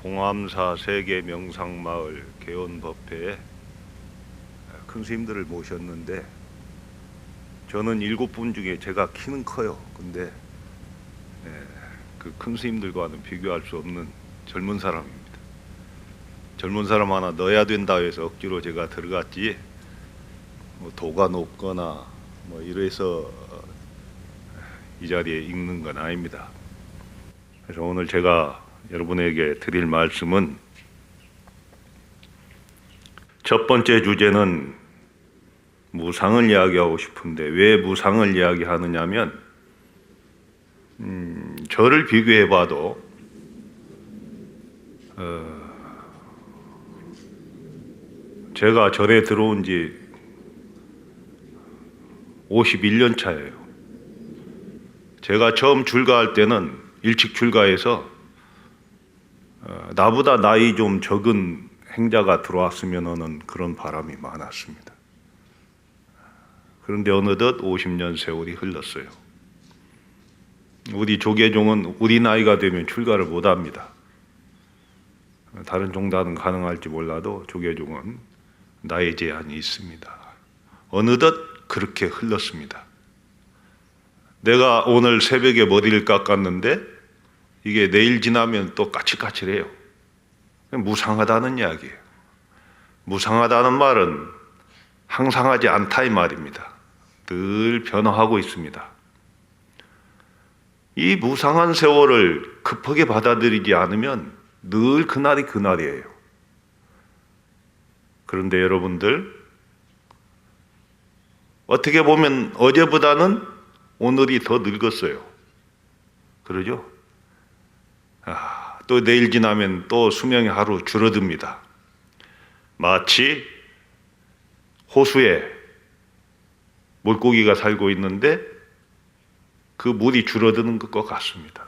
봉암사 세계 명상마을 개원법회에 큰 스님들을 모셨는데, 저는 7분 중에 제가 키는 커요. 근데 그 큰 스님들과는 비교할 수 없는 젊은 사람입니다. 젊은 사람 하나 넣어야 된다 해서 억지로 제가 들어갔지, 뭐 도가 높거나 뭐 이래서 이 자리에 있는 건 아닙니다. 그래서 오늘 제가 여러분에게 드릴 말씀은, 첫 번째 주제는 무상을 이야기하고 싶은데, 왜 무상을 이야기하느냐면, 저를 비교해 봐도 제가 절에 들어온 지 51년 차예요. 제가 처음 출가할 때는 일찍 출가해서 나보다 나이 좀 적은 행자가 들어왔으면 하는 그런 바람이 많았습니다. 그런데 어느덧 50년 세월이 흘렀어요. 우리 조계종은 우리 나이가 되면 출가를 못합니다. 다른 종단은 가능할지 몰라도 조계종은 나이 제한이 있습니다. 어느덧 그렇게 흘렀습니다. 내가 오늘 새벽에 머리를 깎았는데 이게 내일 지나면 또 까칠까칠해요. 무상하다는 이야기예요. 무상하다는 말은 항상하지 않다 이 말입니다. 늘 변화하고 있습니다. 이 무상한 세월을 급하게 받아들이지 않으면 늘 그날이 그날이에요. 그런데 여러분들, 어떻게 보면 어제보다는 오늘이 더 늙었어요. 그러죠? 또 내일 지나면 또 수명이 하루 줄어듭니다. 마치 호수에 물고기가 살고 있는데 그 물이 줄어드는 것과 같습니다.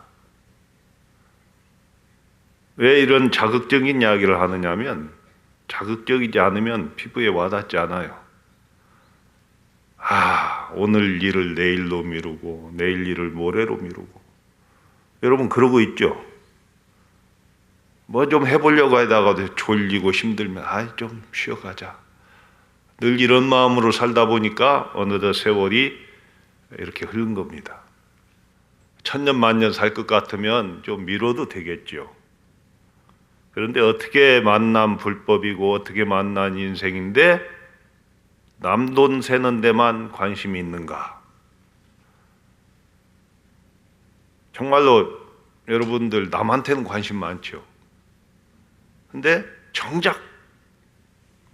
왜 이런 자극적인 이야기를 하느냐면, 자극적이지 않으면 피부에 와닿지 않아요. 오늘 일을 내일로 미루고 내일 일을 모레로 미루고, 여러분 그러고 있죠? 뭐 좀 해보려고 하다가도 졸리고 힘들면 좀 쉬어가자. 늘 이런 마음으로 살다 보니까 어느덧 세월이 이렇게 흐른 겁니다. 천년 만년 살 것 같으면 좀 미뤄도 되겠죠. 그런데 어떻게 만난 불법이고 어떻게 만난 인생인데 남 돈 세는 데만 관심이 있는가? 정말로 여러분들 남한테는 관심 많죠. 근데 정작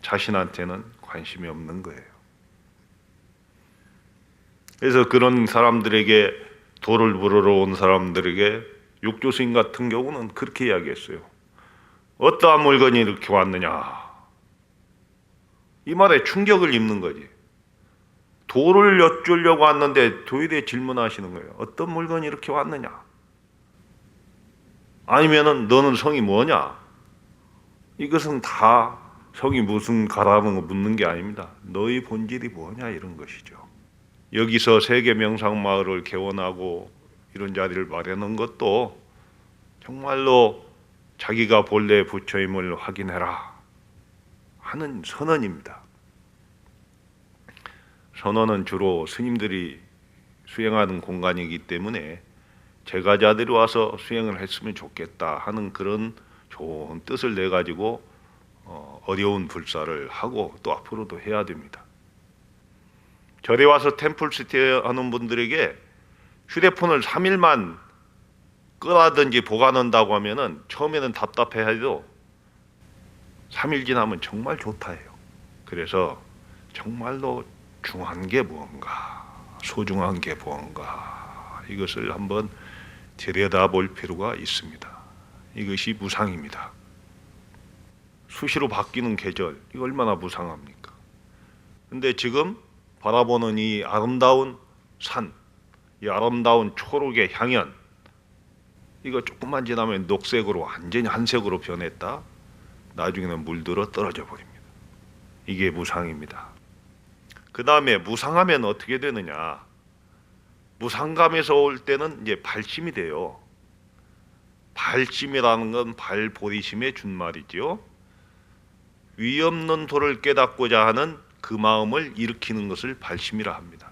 자신한테는 관심이 없는 거예요. 그래서 그런 사람들에게, 도를 부르러 온 사람들에게 육조 스님 같은 경우는 그렇게 이야기했어요. 어떠한 물건이 이렇게 왔느냐? 이 말에 충격을 입는 거지. 도를 여쭈려고 왔는데 도에 질문하시는 거예요. 어떤 물건이 이렇게 왔느냐? 아니면은 너는 성이 뭐냐? 이것은 다 성이 무슨 가라는 거 묻는 게 아닙니다. 너의 본질이 뭐냐 이런 것이죠. 여기서 세계 명상마을을 개원하고 이런 자리를 마련한 것도 정말로 자기가 본래 부처임을 확인해라 하는 선언입니다. 선언은 주로 스님들이 수행하는 공간이기 때문에 제가자들이 와서 수행을 했으면 좋겠다 하는 그런 좋은 뜻을 내 가지고 어려운 불사를 하고 또 앞으로도 해야 됩니다. 절에 와서 템플스테 하는 분들에게 휴대폰을 3일만 끄라든지 보관한다고 하면은 처음에는 답답해해도 3일 지나면 정말 좋다 해요. 그래서 정말로 중요한 게 뭔가, 소중한 게 뭔가, 이것을 한번 들여다볼 필요가 있습니다. 이것이 무상입니다. 수시로 바뀌는 계절, 이거 얼마나 무상합니까? 근데 지금 바라보는 이 아름다운 산, 이 아름다운 초록의 향연, 이거 조금만 지나면 녹색으로 완전히 한색으로 변했다. 나중에는 물들어 떨어져 버립니다. 이게 무상입니다. 그 다음에 무상하면 어떻게 되느냐? 무상감에서 올 때는 이제 발심이 돼요. 발심이라는 건 발보리심의 준말이죠. 위 없는 도를 깨닫고자 하는 그 마음을 일으키는 것을 발심이라 합니다.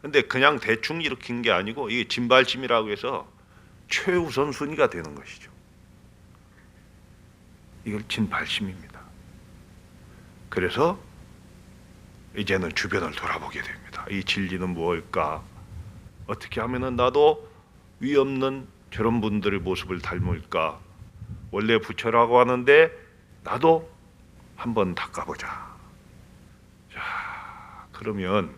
근데 그냥 대충 일으킨 게 아니고 이게 진발심이라고 해서 최우선순위가 되는 것이죠. 이걸 진발심입니다. 그래서 이제는 주변을 돌아보게 됩니다. 이 진리는 무엇일까? 어떻게 하면은 나도 위 없는 저런 분들의 모습을 닮을까? 원래 부처라고 하는데 나도 한번 닦아보자. 자, 그러면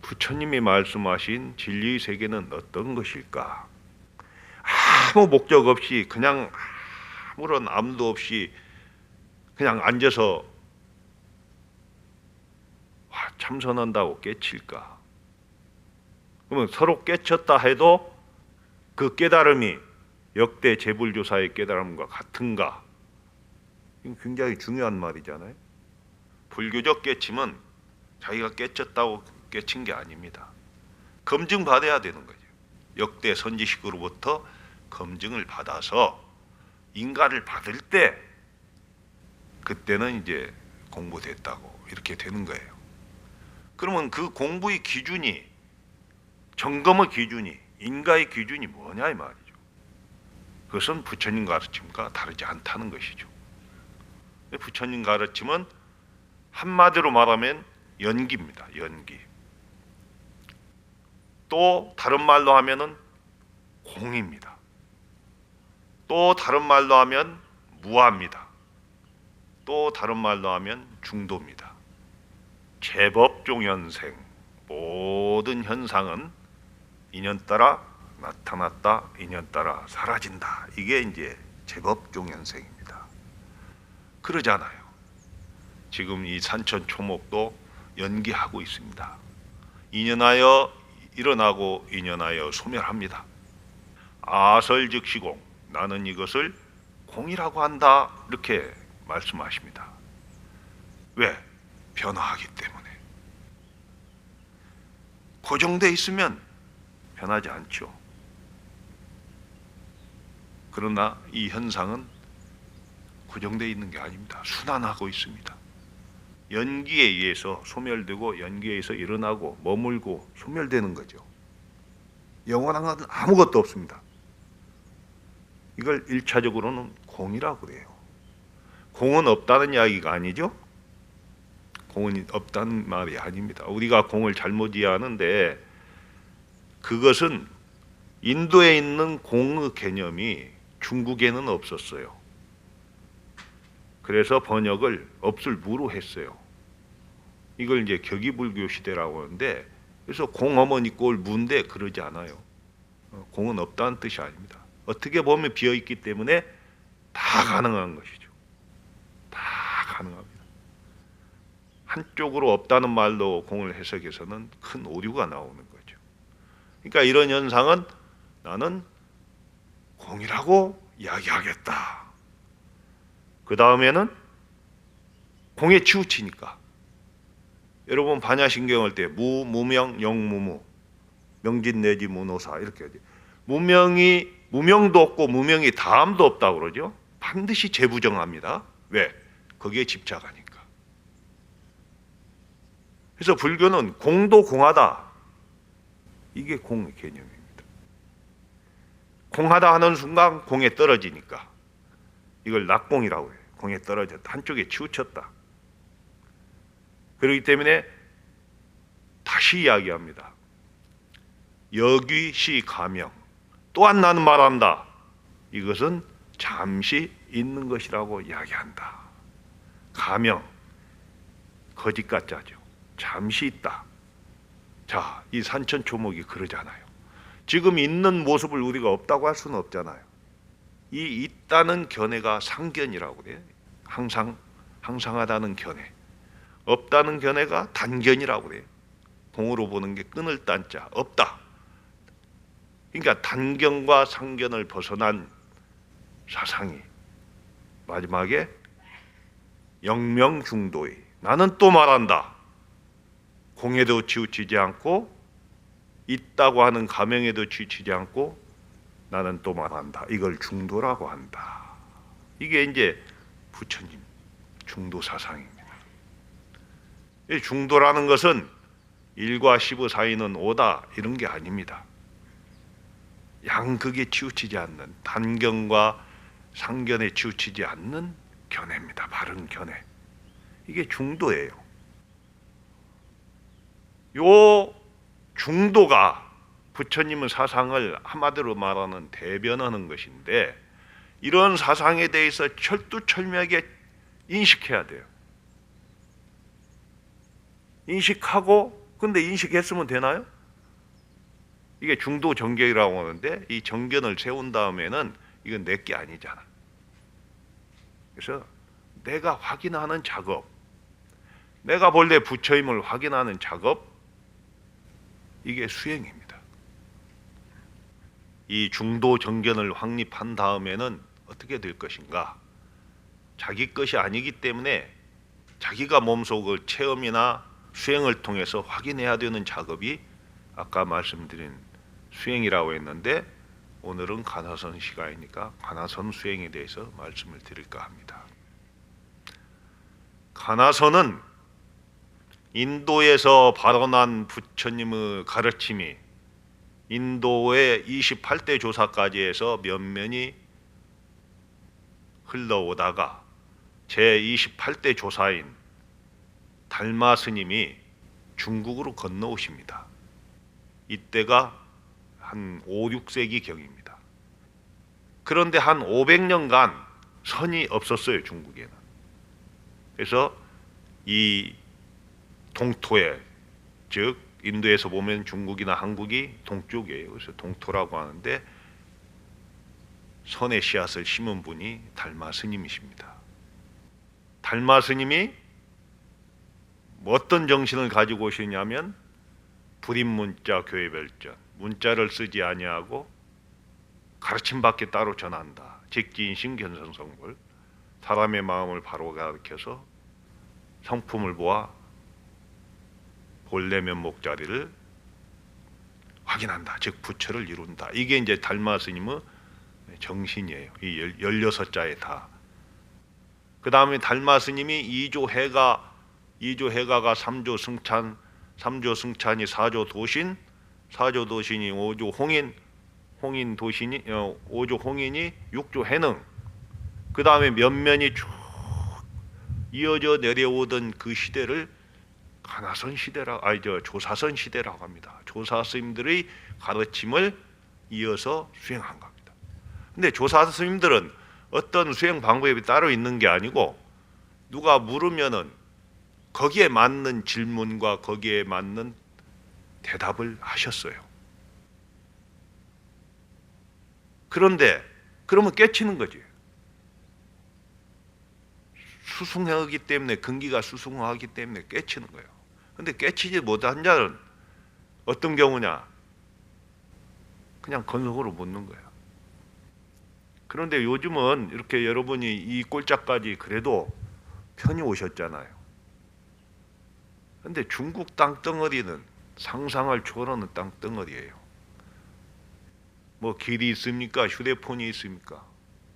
부처님이 말씀하신 진리의 세계는 어떤 것일까? 아무 목적 없이 그냥 아무런 암도 없이 그냥 앉아서 참선한다고 깨칠까? 그러면 서로 깨쳤다 해도 그 깨달음이 역대 재불조사의 깨달음과 같은가? 이건 굉장히 중요한 말이잖아요. 불교적 깨침은 자기가 깨쳤다고 깨친 게 아닙니다. 검증받아야 되는 거죠. 역대 선지식으로부터 검증을 받아서 인가를 받을 때 그때는 이제 공부됐다고 이렇게 되는 거예요. 그러면 그 공부의 기준이, 점검의 기준이, 인가의 기준이 뭐냐 이 말이죠. 그것은 부처님 가르침과 다르지 않다는 것이죠. 부처님 가르침은 한마디로 말하면 연기입니다. 연기. 또 다른 말로 하면은 공입니다. 또 다른 말로 하면 무아입니다. 또 다른 말로 하면 중도입니다. 제법종현생, 모든 현상은 인연 따라 나타났다, 인연 따라 사라진다. 이게 이제 제법종현생입니다. 그러잖아요. 지금 이 산천초목도 연기하고 있습니다. 인연하여 일어나고 인연하여 소멸합니다. 아설즉시공, 나는 이것을 공이라고 한다, 이렇게 말씀하십니다. 왜? 변화하기 때문에. 고정돼 있으면 변하지 않죠. 그러나 이 현상은 고정되어 있는 게 아닙니다. 순환하고 있습니다. 연기에 의해서 소멸되고 연기에 의해서 일어나고 머물고 소멸되는 거죠. 영원한 건 아무것도 없습니다. 이걸 1차적으로는 공이라고 그래요. 공은 없다는 이야기가 아니죠. 공은 없다는 말이 아닙니다. 우리가 공을 잘못 이해하는데 그것은 인도에 있는 공의 개념이 중국에는 없었어요. 그래서 번역을 없을 무로 했어요. 이걸 이제 격이불교 시대라고 하는데, 그래서 공어머니 꼴 무인데 그러지 않아요. 공은 없다는 뜻이 아닙니다. 어떻게 보면 비어있기 때문에 다 가능한 것이죠. 다 가능합니다. 한쪽으로 없다는 말로 공을 해석해서는 큰 오류가 나오는 거죠. 그러니까 이런 현상은 나는 공이라고 이야기하겠다. 그 다음에는 공에 치우치니까. 여러분 반야신경 할 때 무명, 영무무, 명진 내지 무노사 이렇게 하죠. 무명도 없고 무명이 다함도 없다고 그러죠. 반드시 재부정합니다. 왜? 거기에 집착하니까. 그래서 불교는 공도 공하다. 이게 공의 개념입니다. 공하다 하는 순간 공에 떨어지니까. 이걸 낙공이라고 해요. 공에 떨어졌다. 한쪽에 치우쳤다. 그렇기 때문에 다시 이야기합니다. 여귀시 가명. 또한 나는 말한다. 이것은 잠시 있는 것이라고 이야기한다. 가명. 거짓 가짜죠. 잠시 있다. 자, 이 산천초목이 그러잖아요. 지금 있는 모습을 우리가 없다고 할 수는 없잖아요. 이 있다는 견해가 상견이라고 그래요. 항상하다는 견해. 없다는 견해가 단견이라고 그래요. 공으로 보는 게 끊을 딴자, 없다. 그러니까 단견과 상견을 벗어난 사상이 마지막에 영명중도의 나는 또 말한다. 공에도 치우치지 않고 있다고 하는 가명에도 치우치지 않고 나는 또 말한다. 이걸 중도라고 한다. 이게 이제 부처님 중도 사상입니다. 이 중도라는 것은 1과 15 사이는 5다 이런 게 아닙니다. 양극에 치우치지 않는, 단견과 상견에 치우치지 않는 견해입니다. 바른 견해. 이게 중도예요. 요 중도가 부처님의 사상을 한마디로 말하는 대변하는 것인데, 이런 사상에 대해서 철두철미하게 인식해야 돼요. 인식하고, 근데 인식했으면 되나요? 이게 중도 정견이라고 하는데, 이 정견을 세운 다음에는 이건 내게 아니잖아. 그래서 내가 확인하는 작업, 내가 본래 부처임을 확인하는 작업, 이게 수행입니다. 이 중도 정견을 확립한 다음에는 어떻게 될 것인가? 자기 것이 아니기 때문에 자기가 몸속의 체험이나 수행을 통해서 확인해야 되는 작업이 아까 말씀드린 수행이라고 했는데, 오늘은 간화선 시간이니까 간화선 수행에 대해서 말씀을 드릴까 합니다. 간화선은 인도에서 발원한 부처님의 가르침이 인도의 28대 조사까지 해서 면면이 흘러오다가 제28대 조사인 달마 스님이 중국으로 건너오십니다. 이때가 한 5, 6세기 경입니다. 그런데 한 500년간 선이 없었어요, 중국에는. 그래서 이 동토에, 즉 인도에서 보면 중국이나 한국이 동쪽이에요. 그래서 동토라고 하는데, 선의 씨앗을 심은 분이 달마 스님이십니다. 달마 스님이 어떤 정신을 가지고 오시냐면, 불임문자 교회별전, 문자를 쓰지 아니하고 가르침밖에 따로 전한다. 직지인심 견성성불, 사람의 마음을 바로 가르쳐서 성품을 보아 본래 면목 자리를 확인한다. 즉 부처를 이룬다. 이게 이제 달마 스님의 정신이에요. 이 16자에 다. 그 다음에 달마 스님이 2조 해가가 3조 승찬, 3조 승찬이 4조 도신, 4조 도신이 5조 홍인 도신이 5조 홍인이 6조 해능. 그 다음에 면면이 쭉 이어져 내려오던 그 시대를 간화선 시대라, 조사선 시대라고 합니다. 조사 스님들의 가르침을 이어서 수행한 겁니다. 근데 조사 스님들은 어떤 수행 방법이 따로 있는 게 아니고, 누가 물으면은 거기에 맞는 질문과 거기에 맞는 대답을 하셨어요. 그런데 그러면 깨치는 거지. 수승하기 때문에, 근기가 수승하기 때문에 깨치는 거예요. 근데 깨치지 못한 자는 어떤 경우냐? 그냥 건성으로 묻는 거예요. 그런데 요즘은 이렇게 여러분이 이 꼴짝까지 그래도 편히 오셨잖아요. 근데 중국 땅덩어리는 상상을 초월하는 땅덩어리예요. 뭐 길이 있습니까? 휴대폰이 있습니까?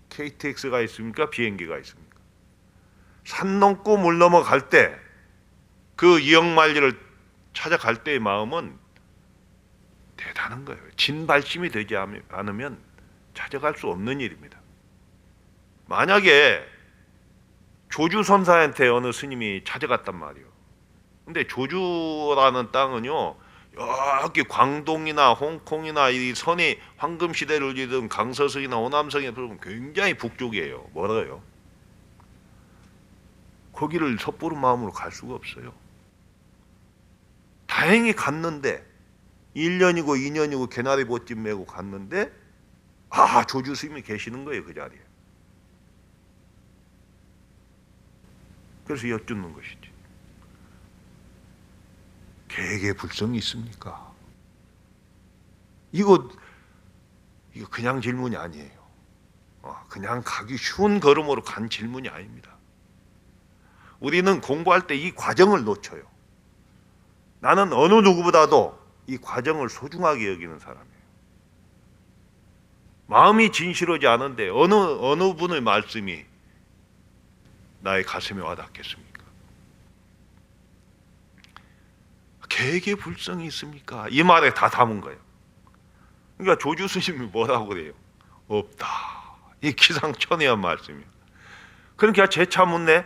KTX가 있습니까? 비행기가 있습니까? 산 넘고 물 넘어갈 때, 그 이역만리를 찾아갈 때의 마음은 대단한 거예요. 진발심이 되지 않으면 찾아갈 수 없는 일입니다. 만약에 조주선사한테 어느 스님이 찾아갔단 말이에요. 근데 조주라는 땅은요, 여기 광동이나 홍콩이나 이 선이 황금시대를 지던 강서성이나 호남성에 보면 굉장히 북쪽이에요. 멀어요. 거기를 섣부른 마음으로 갈 수가 없어요. 다행히 갔는데 1년이고 2년이고 개나리 보찜 메고 갔는데, 조주 스님이 계시는 거예요, 그 자리에. 그래서 여쭙는 것이지. 개개 불성이 있습니까? 이거 그냥 질문이 아니에요. 그냥 가기 쉬운 걸음으로 간 질문이 아닙니다. 우리는 공부할 때 이 과정을 놓쳐요. 나는 어느 누구보다도 이 과정을 소중하게 여기는 사람이에요. 마음이 진실하지 않은데 어느 분의 말씀이 나의 가슴에 와닿겠습니까? 개에게 불성이 있습니까? 이 말에 다 담은 거예요. 그러니까 조주 스님이 뭐라고 그래요? 없다. 이 기상천외한 말씀이에요. 그러니까 재차 묻네.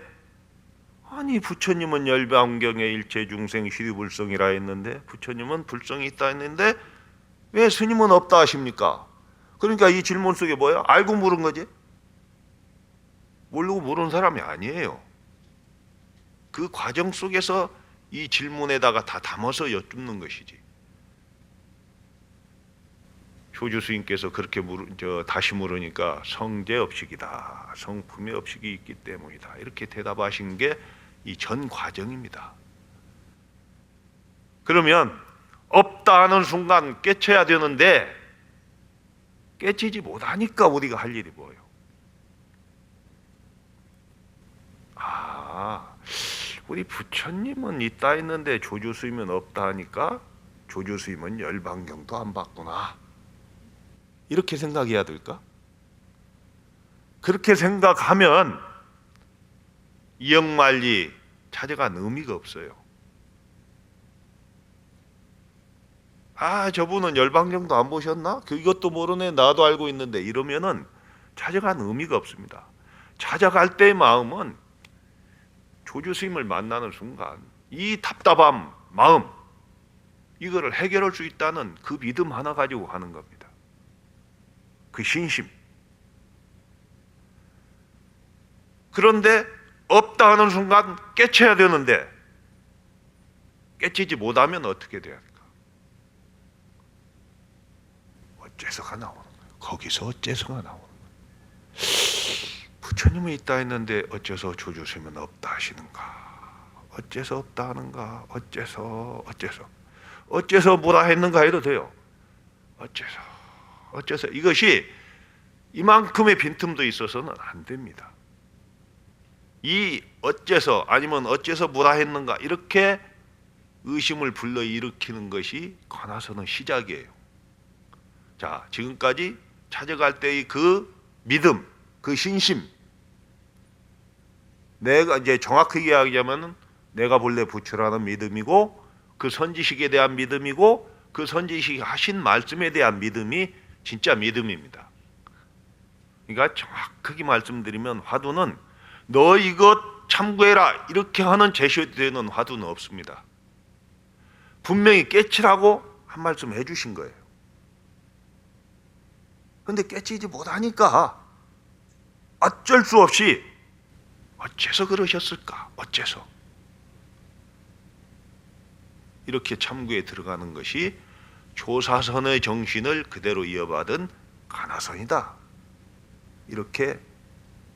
아니 부처님은 열반경에 일체 중생 시리불성이라 했는데, 부처님은 불성이 있다 했는데 왜 스님은 없다 하십니까? 그러니까 이 질문 속에 뭐야? 알고 물은 거지? 모르고 물은 사람이 아니에요. 그 과정 속에서 이 질문에다가 다 담아서 여쭙는 것이지. 조주 스님께서 그렇게 다시 물으니까 성제업식이다. 성품의 업식이 있기 때문이다. 이렇게 대답하신 게 이 전 과정입니다. 그러면 없다 하는 순간 깨쳐야 되는데 깨치지 못하니까 우리가 할 일이 뭐예요? 우리 부처님은 있다 했는데 조주 스님은 없다 하니까 조주 스님은 열반경도 안 받구나. 이렇게 생각해야 될까? 그렇게 생각하면 이역만리 찾아간 의미가 없어요. 저분은 열반경도 안 보셨나? 이것도 모르네. 나도 알고 있는데 이러면은 찾아간 의미가 없습니다. 찾아갈 때의 마음은 조주 스님을 만나는 순간 이 답답한 마음, 이거를 해결할 수 있다는 그 믿음 하나 가지고 하는 겁니다. 그 신심. 그런데 없다 하는 순간 깨쳐야 되는데 깨치지 못하면 어떻게 돼야 할까? 어째서가 나오는 거예요. 거기서 어째서가 나오는 거예요. 부처님은 있다 했는데 어째서 조주 스님은 없다 하시는가? 어째서 없다 하는가? 어째서 뭐라 했는가 해도 돼요. 어째서 이것이 이만큼의 빈틈도 있어서는 안 됩니다. 이 어째서 아니면 어째서 뭐라 했는가 이렇게 의심을 불러일으키는 것이 관아서는 시작이에요. 자, 지금까지 찾아갈 때의 그 믿음, 그 신심, 내가 이제 정확하게 이야기하면 내가 본래 부처라는 믿음이고 그 선지식에 대한 믿음이고 그 선지식이 하신 말씀에 대한 믿음이 진짜 믿음입니다. 그러니까 정확하게 말씀드리면 화두는 너 이것 참고해라 이렇게 하는 제시되는 화두는 없습니다. 분명히 깨치라고 한 말씀 해주신 거예요. 근데 깨치지 못하니까 어쩔 수 없이 어째서 그러셨을까? 어째서? 이렇게 참고에 들어가는 것이 조사선의 정신을 그대로 이어받은 가나선이다. 이렇게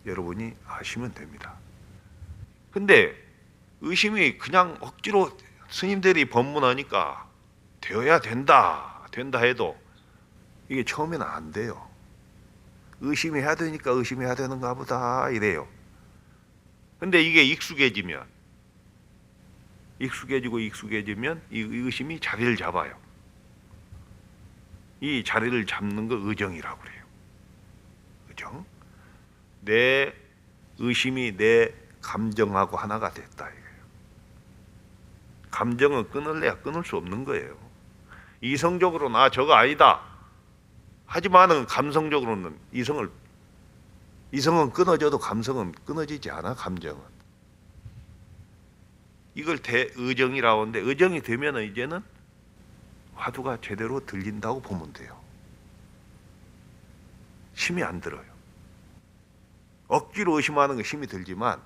여러분이 아시면 됩니다. 근데 의심이 그냥 억지로 스님들이 법문하니까 되어야 된다 해도 이게 처음에는 안 돼요. 의심이 해야 되니까 의심해야 되는가 보다 이래요. 근데 이게 익숙해지면 이 의심이 자리를 잡아요. 이 자리를 잡는 걸 의정이라고 그래요. 의정. 내 의심이 내 감정하고 하나가 됐다 이거예요. 감정은 끊을래야 끊을 수 없는 거예요. 이성적으로 나 저거 아니다. 하지만은 감성적으로는 이성은 끊어져도 감성은 끊어지지 않아. 감정은. 이걸 대의정이라고 하는데 의정이 되면은 이제는 화두가 제대로 들린다고 보면 돼요. 힘이 안 들어요. 억지로 의심하는 게 힘이 들지만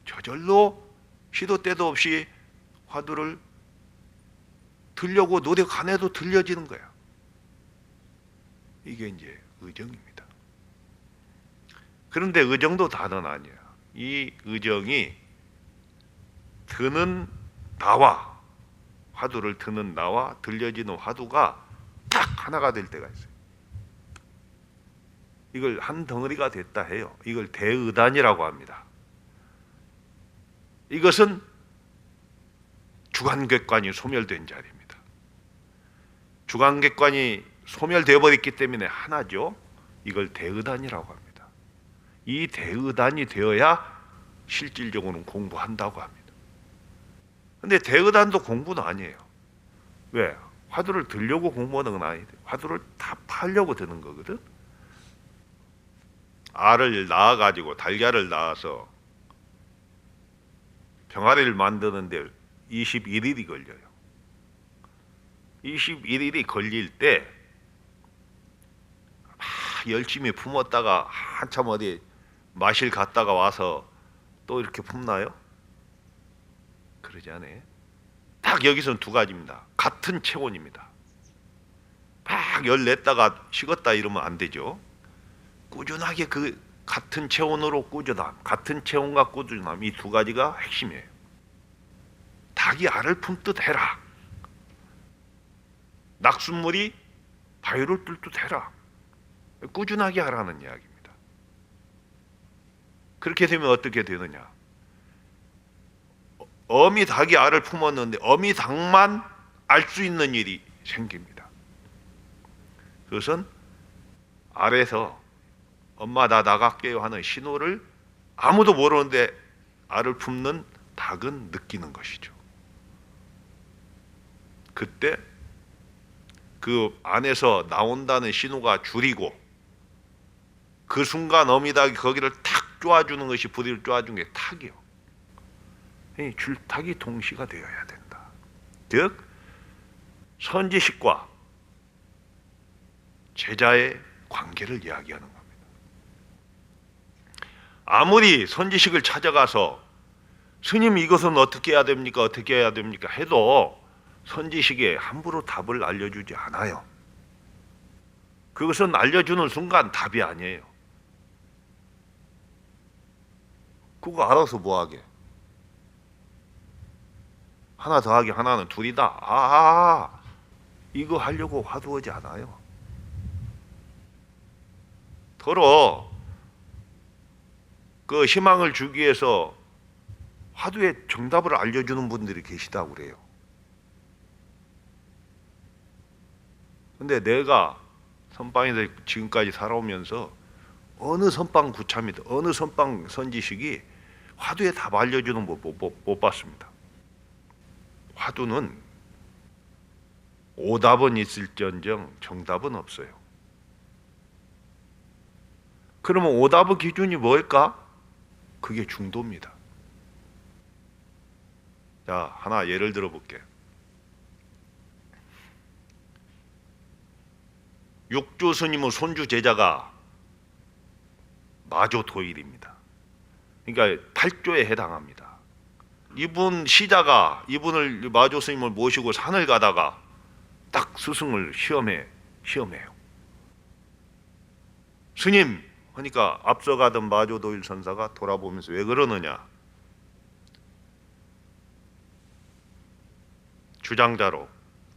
저절로 시도 때도 없이 화두를 들려고 노력 안 해도 들려지는 거야. 이게 이제 의정입니다. 그런데 의정도 다는 아니야. 이 의정이 드는 나와 화두를 드는 나와 들려지는 화두가 딱 하나가 될 때가 있어요. 이걸 한 덩어리가 됐다 해요. 이걸 대의단이라고 합니다. 이것은 주관객관이 소멸된 자리입니다. 주관객관이 소멸되어 버렸기 때문에 하나죠. 이걸 대의단이라고 합니다. 이 대의단이 되어야 실질적으로는 공부한다고 합니다. 근데 대의단도 공부는 아니에요. 왜? 화두를 들려고 공부하는 건 아닌데 화두를 다 팔려고 드는 거거든. 알을 낳아가지고 달걀을 낳아서 병아리를 만드는데 21일이 걸려요. 21일이 걸릴 때 열심히 품었다가 한참 어디 마실 갔다가 와서 또 이렇게 품나요? 그러지 않아요. 딱 여기서는 두 가지입니다. 같은 체온입니다. 막 열 냈다가 식었다 이러면 안 되죠. 꾸준하게 그 같은 체온으로 꾸준함, 같은 체온과 꾸준함, 이 두 가지가 핵심이에요. 닭이 알을 품듯 해라. 낙숫물이 바위를 뚫듯 해라. 꾸준하게 하라는 이야기입니다. 그렇게 되면 어떻게 되느냐? 어미 닭이 알을 품었는데 어미 닭만 알 수 있는 일이 생깁니다. 그것은 알에서 엄마 나 나갈게요 하는 신호를 아무도 모르는데 알을 품는 닭은 느끼는 것이죠. 그때 그 안에서 나온다는 신호가 줄이고 그 순간 어미닭이 거기를 탁 쪼아주는 것이 부리를 쪼아준 게 탁이요. 이 줄탁이 동시가 되어야 된다. 즉 선지식과 제자의 관계를 이야기하는 겁니다. 아무리 선지식을 찾아가서 스님 이것은 어떻게 해야 됩니까? 어떻게 해야 됩니까? 해도 선지식에 함부로 답을 알려주지 않아요. 그것은 알려주는 순간 답이 아니에요. 그거 알아서 뭐하게? 하나 더하기 하나는 둘이다. 이거 하려고 화두하지 않아요. 더러 그 희망을 주기 위해서 화두의 정답을 알려주는 분들이 계시다고 그래요. 근데 내가 선방에서 지금까지 살아오면서 어느 선방 구참이든 어느 선방 선지식이 화두에 답 알려주는 못 봤습니다. 화두는 오답은 있을지언정 정답은 없어요. 그러면 오답의 기준이 뭘까? 그게 중도입니다. 자, 하나 예를 들어 볼게. 육조 스님의 손주 제자가 마조도일입니다. 그러니까 8조에 해당합니다. 이분 시자가 이분을 마조 스님을 모시고 산을 가다가 딱 스승을 시험해요. 스님 하니까 앞서가던 마조도일 선사가 돌아보면서 왜 그러느냐? 주장자로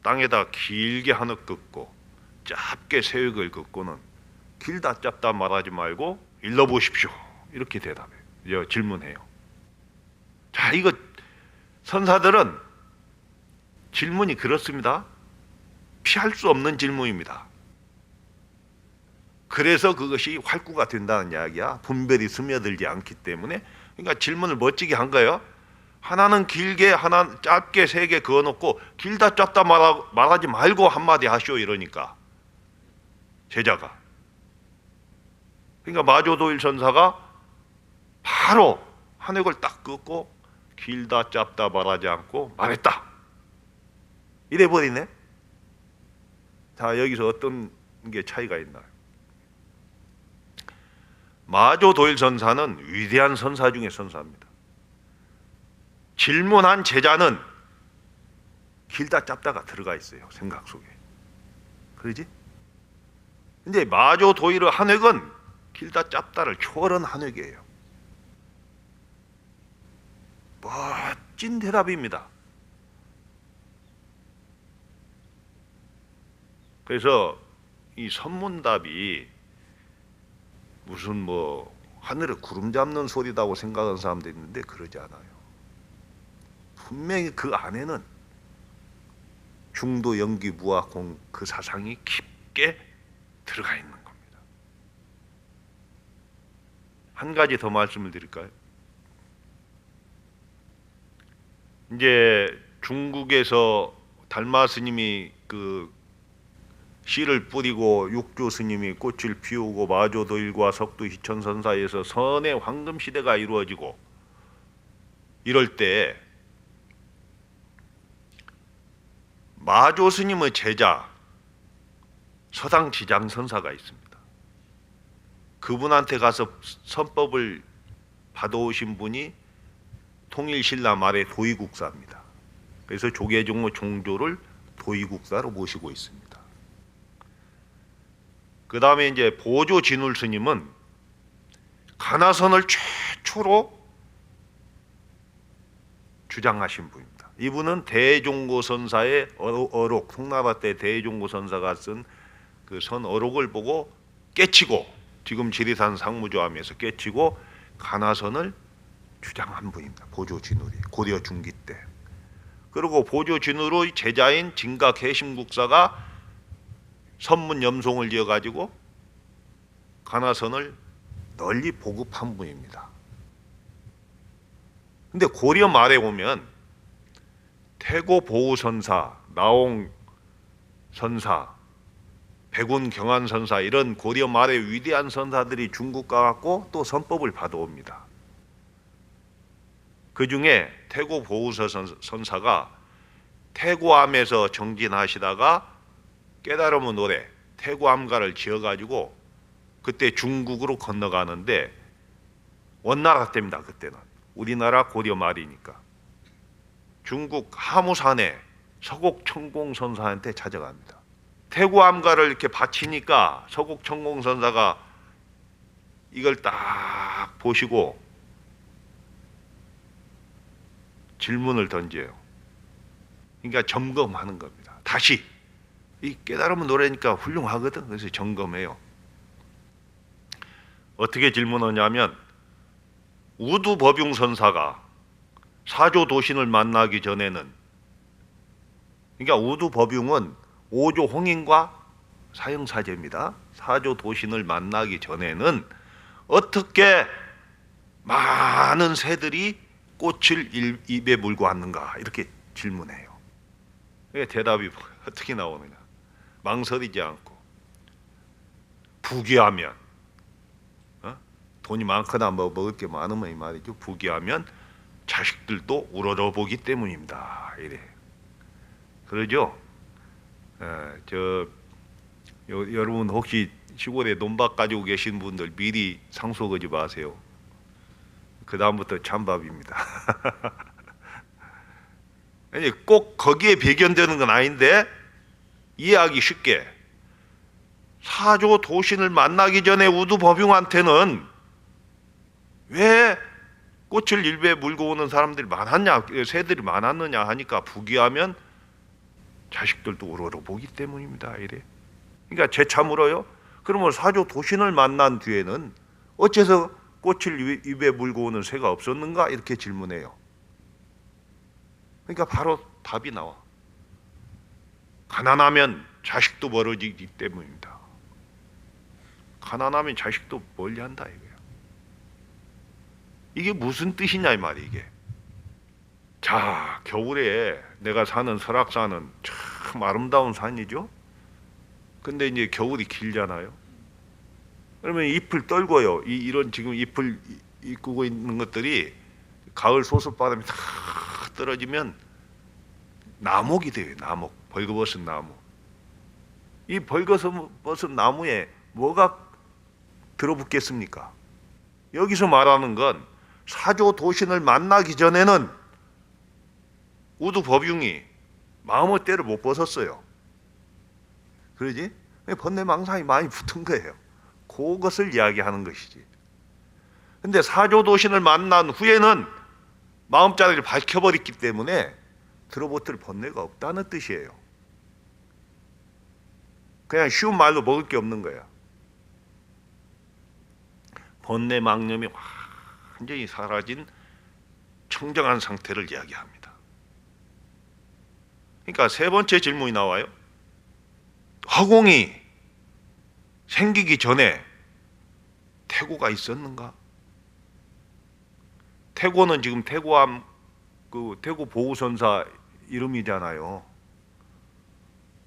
땅에다 길게 한흙 긋고 짧게 새흙을 긋고는 길다 짧다 말하지 말고 일러보십시오. 이렇게 대답해요. 질문해요. 자, 이거 선사들은 질문이 그렇습니다. 피할 수 없는 질문입니다. 그래서 그것이 활구가 된다는 이야기야. 분별이 스며들지 않기 때문에. 그러니까 질문을 멋지게 한 거예요. 하나는 길게, 하나는 짧게 세 개 그어놓고 길다 짧다 말하지 말고 한마디 하시오 이러니까 제자가. 그러니까 마조도일 선사가 바로 한획을 딱 긋고 길다 짧다 말하지 않고 말했다. 이래버리네. 자, 여기서 어떤 게 차이가 있나요? 마조도일 선사는 위대한 선사 중에 선사입니다. 질문한 제자는 길다 짧다가 들어가 있어요. 생각 속에. 그러지? 근데 마조도일의 한획은 길다 짧다를 초월한 한획이에요. 멋진 대답입니다. 그래서 이 선문답이 무슨 뭐 하늘에 구름 잡는 소리다고 생각하는 사람도 있는데 그러지 않아요. 분명히 그 안에는 중도, 연기, 무아, 공 그 사상이 깊게 들어가 있는 겁니다. 한 가지 더 말씀을 드릴까요? 이제 중국에서 달마 스님이 그 씨를 뿌리고 육조 스님이 꽃을 피우고 마조도일과 석두 희천선 사이에서 선의 황금 시대가 이루어지고 이럴 때 마조 스님의 제자 서당 지장 선사가 있습니다. 그분한테 가서 선법을 받아오신 분이 통일신라 말의 도의국사입니다. 그래서 조계종의 종조를 도의국사로 모시고 있습니다. 그 다음에 이제 보조 진울 스님은 가나선을 최초로 주장하신 분입니다. 이분은 대종고 선사의 어록, 송나라 때 대종고 선사가 쓴 그 선 어록을 보고 깨치고, 지금 지리산 상무조암에서 깨치고 가나선을 주장한 분입니다. 보조 진울이 고려 중기 때. 그리고 보조 진울의 제자인 진각 해심국사가 선문 염송을 이어가지고 가나선을 널리 보급한 분입니다. 근데 고려 말에 오면 태고 보우선사, 나옹 선사, 백운 경안 선사 이런 고려 말의 위대한 선사들이 중국 가갖고 또 선법을 받아옵니다. 그 중에 태고 보우서 선사가 태고암에서 정진하시다가 깨달음의 노래 태고암가를 지어가지고 그때 중국으로 건너가는데 원나라 때입니다. 그때는 우리나라 고려 말이니까 중국 하무산에 서곡천공선사한테 찾아갑니다. 태고암가를 이렇게 바치니까 서곡천공선사가 이걸 딱 보시고 질문을 던져요. 그러니까 점검하는 겁니다. 다시 이 깨달음은 노래니까 훌륭하거든. 그래서 점검해요. 어떻게 질문하냐면 우두법융선사가 사조도신을 만나기 전에는, 그러니까 우두법융은 오조 홍인과 사형사제입니다. 사조도신을 만나기 전에는 어떻게 많은 새들이 꽃을 입에 물고 왔는가 이렇게 질문해요. 대답이 어떻게 나오느냐. 망설이지 않고 부귀하면 돈이 많거나 뭐 먹을 게 많으면 이 말이죠. 부귀하면 자식들도 우러러 보기 때문입니다. 이래. 그러죠? 여러분 혹시 시골에 논밭 가지고 계신 분들 미리 상속하지 마세요. 그 다음부터 찬밥입니다. 아니, 꼭 거기에 배견되는 건 아닌데 이해하기 쉽게 사조 도신을 만나기 전에 우두법융한테는 왜 꽃을 일베 물고 오는 사람들이 많았냐, 새들이 많았느냐 하니까 부귀하면 자식들도 우러러 보기 때문입니다. 이래. 그러니까 재차 물어요. 그러면 사조 도신을 만난 뒤에는 어째서 꽃을 입에 물고 오는 새가 없었는가 이렇게 질문해요. 그러니까 바로 답이 나와. 가난하면 자식도 멀어지기 때문입니다. 가난하면 자식도 멀리한다 이거야. 이게 무슨 뜻이냐 이 말이 이게. 자, 겨울에 내가 사는 설악산은 참 아름다운 산이죠. 근데 이제 겨울이 길잖아요. 그러면 잎을 떨궈요. 이런 지금 잎을 이꾸고 있는 것들이 가을 소설바람이 다 떨어지면 나목이 돼요. 나목, 벌거벗은 나무. 이 벌거벗은 나무에 뭐가 들어붙겠습니까? 여기서 말하는 건 사조 도신을 만나기 전에는 우두법융이 마음의 때를 못 벗었어요. 그러지? 번뇌망상이 많이 붙은 거예요. 그것을 이야기하는 것이지. 근데 사조도신을 만난 후에는 마음자리를 밝혀버렸기 때문에 들어붙을 번뇌가 없다는 뜻이에요. 그냥 쉬운 말로 먹을 게 없는 거야. 번뇌망념이 완전히 사라진 청정한 상태를 이야기합니다. 그러니까 세 번째 질문이 나와요. 허공이 생기기 전에 태고가 있었는가? 태고는 지금 태고함 그 태고 보호선사 이름이잖아요.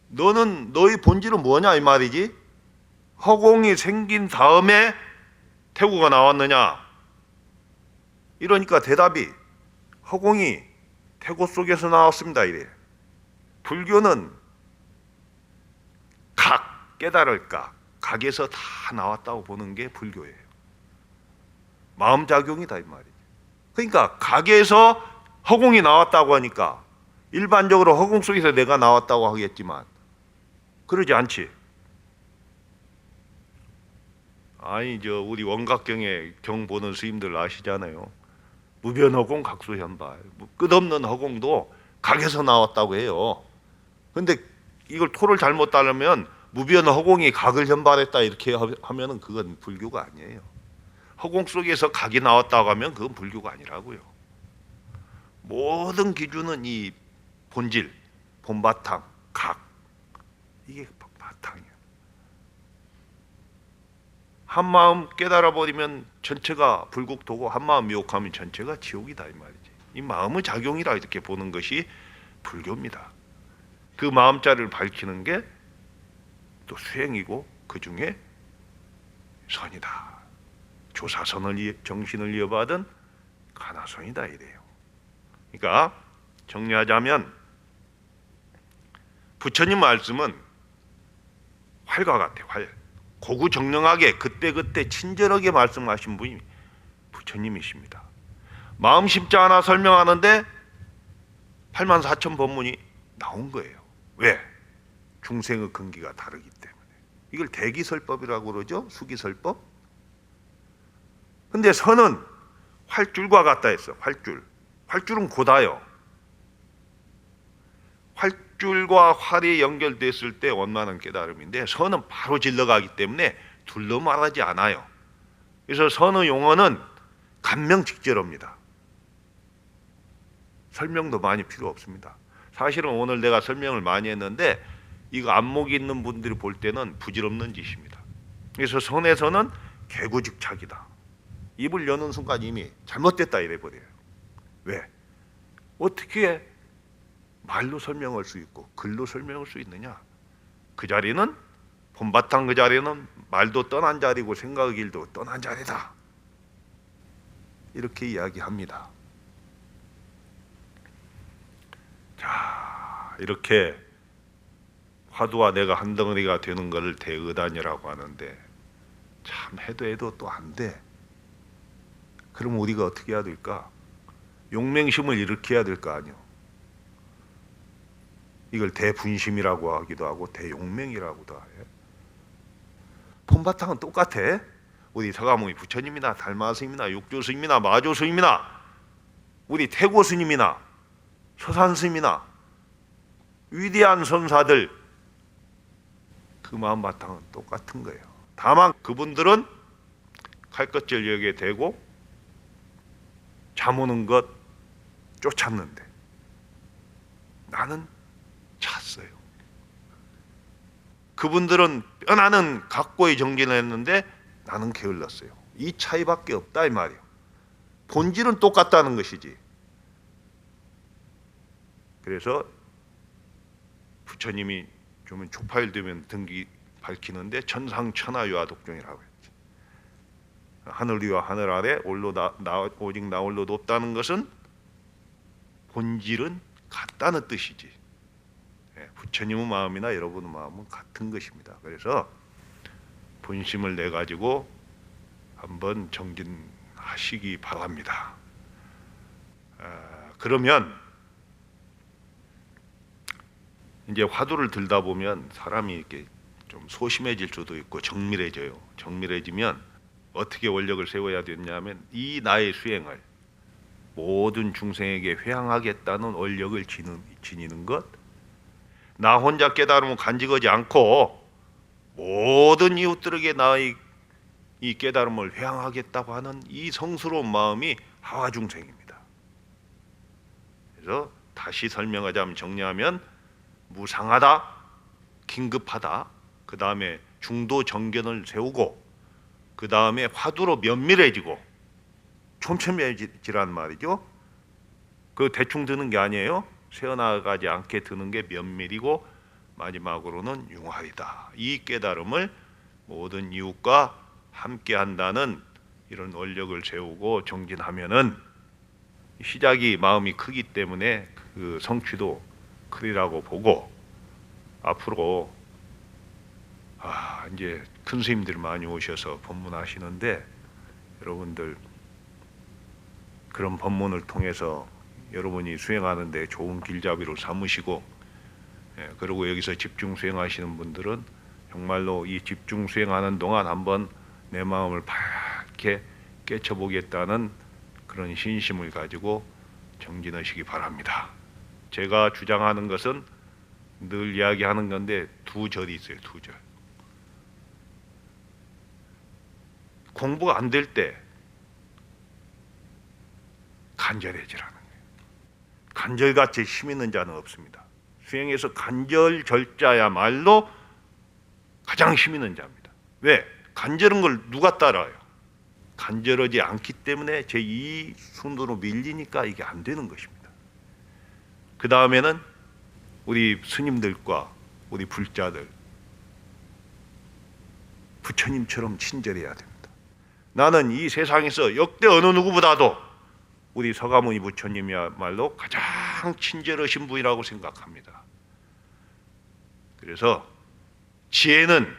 너는 너의 본질은 뭐냐 이 말이지? 허공이 생긴 다음에 태고가 나왔느냐? 이러니까 대답이 허공이 태고 속에서 나왔습니다 이래. 불교는 각, 깨달을 각에서 다 나왔다고 보는 게 불교예요. 마음작용이다 이 말이죠. 그러니까 각에서 허공이 나왔다고 하니까 일반적으로 허공 속에서 내가 나왔다고 하겠지만 그러지 않지. 아니 우리 원각경에 경 보는 스님들 아시잖아요. 무변허공 각소현발, 끝없는 허공도 각에서 나왔다고 해요. 근데 이걸 토를 잘못 따르면 무변허공이 각을 현발했다 이렇게 하면은 그건 불교가 아니에요. 허공 속에서 각이 나왔다고 하면 그건 불교가 아니라고요. 모든 기준은 이 본질, 본바탕, 각, 이게 바탕이에요. 한마음 깨달아 버리면 전체가 불국토고 한마음 미혹하면 전체가 지옥이다 이 말이지. 이 마음의 작용이라 이렇게 보는 것이 불교입니다. 그 마음자를 밝히는 게 또 수행이고 그 중에 선이다. 조사선을 정신을 이어받은 가나선이다 이래요. 그러니까 정리하자면 부처님 말씀은 활과 같아. 활. 고구정령하게 그때그때 친절하게 말씀하신 분이 부처님이십니다. 마음 십자 하나 설명하는데 84,000법문이 나온 거예요. 왜? 중생의 근기가 다르기 때문에. 이걸 대기설법이라고 그러죠. 수기설법. 근데 선은 활줄과 같다 했어. 활줄. 활줄은 고다요. 활줄과 활이 연결됐을 때 원만한 깨달음인데 선은 바로 질러가기 때문에 둘러 말하지 않아요. 그래서 선의 용어는 간명직절합니다. 설명도 많이 필요 없습니다. 사실은 오늘 내가 설명을 많이 했는데 이거 안목이 있는 분들이 볼 때는 부질없는 짓입니다. 그래서 선에서는 개구직착이다. 입을 여는 순간 이미 잘못됐다 이래버려요. 왜? 어떻게 말로 설명할 수 있고 글로 설명할 수 있느냐? 그 자리는 본바탕 그 자리는 말도 떠난 자리고 생각의 길도 떠난 자리다. 이렇게 이야기합니다. 자, 이렇게 화두와 내가 한 덩어리가 되는 것을 대의단이라고 하는데 참 해도 또 안 돼. 그럼 우리가 어떻게 해야 될까? 용맹심을 일으켜야 될 거 아니요. 이걸 대분심이라고 하기도 하고 대용맹이라고도 해. 본바탕은 똑같아. 우리 서가모니 부처님이나 달마스님이나 육조스님이나 마조스님이나 우리 태고스님이나 서산스님이나 위대한 선사들 그 마음 바탕은 똑같은 거예요. 다만 그분들은 칼끝절력에 대고 잠 오는 것 쫓았는데 나는 찼어요. 그분들은 뼈나는 각고의 정진을 했는데 나는 게을렀어요. 이 차이밖에 없다 이 말이에요. 본질은 똑같다는 것이지. 그래서 부처님이 좀 촉파일되면 등기 밝히는데 천상천하유아독존이라고 했지. 하늘 위와 하늘 아래 오직 나 홀로 높다는 것은 본질은 같다는 뜻이지. 부처님의 마음이나 여러분의 마음은 같은 것입니다. 그래서 본심을 내 가지고 한번 정진하시기 바랍니다. 그러면 이제 화두를 들다 보면 사람이 이렇게 좀 소심해질 수도 있고 정밀해져요. 정밀해지면 어떻게 원력을 세워야 되냐면 이 나의 수행을 모든 중생에게 회항하겠다는 원력을 지니는 것, 나 혼자 깨달음을 간직하지 않고 모든 이웃들에게 나의 이 깨달음을 회항하겠다고 하는 이 성스러운 마음이 하와중생입니다. 그래서 다시 설명하자면 정리하면 무상하다, 긴급하다, 그 다음에 중도 정견을 세우고 그 다음에 화두로 면밀해지고 촘촘해지란 말이죠. 그 대충 드는 게 아니에요. 새어나가지 않게 드는 게 면밀이고 마지막으로는 융활이다. 이 깨달음을 모든 이웃과 함께한다는 이런 원력을 세우고 정진하면은 시작이 마음이 크기 때문에 그 성취도 크리라고 보고 앞으로 이제 큰 스님들 많이 오셔서 법문하시는데 여러분들 그런 법문을 통해서 여러분이 수행하는 데 좋은 길잡이로 삼으시고 그리고 여기서 집중 수행하시는 분들은 정말로 이 집중 수행하는 동안 한번 내 마음을 밝게 깨쳐보겠다는 그런 신심을 가지고 정진하시기 바랍니다. 제가 주장하는 것은 늘 이야기하는 건데 두 절이 있어요. 두 절. 공부가 안 될 때 간절해지라는 거예요. 간절같이 힘 있는 자는 없습니다. 수행에서 간절 절자야말로 가장 힘 있는 자입니다. 왜? 간절한 걸 누가 따라요? 간절하지 않기 때문에 제2 순으로 밀리니까 이게 안 되는 것입니다. 그 다음에는 우리 스님들과 우리 불자들 부처님처럼 친절해야 됩니다. 나는 이 세상에서 역대 어느 누구보다도 우리 서가모니 부처님이야말로 가장 친절하신 분이라고 생각합니다. 그래서 지혜는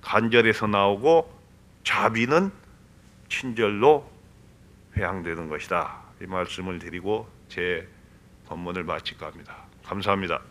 간절에서 나오고 자비는 친절로 회양되는 것이다. 이 말씀을 드리고 제 법문을 마칠까 합니다. 감사합니다.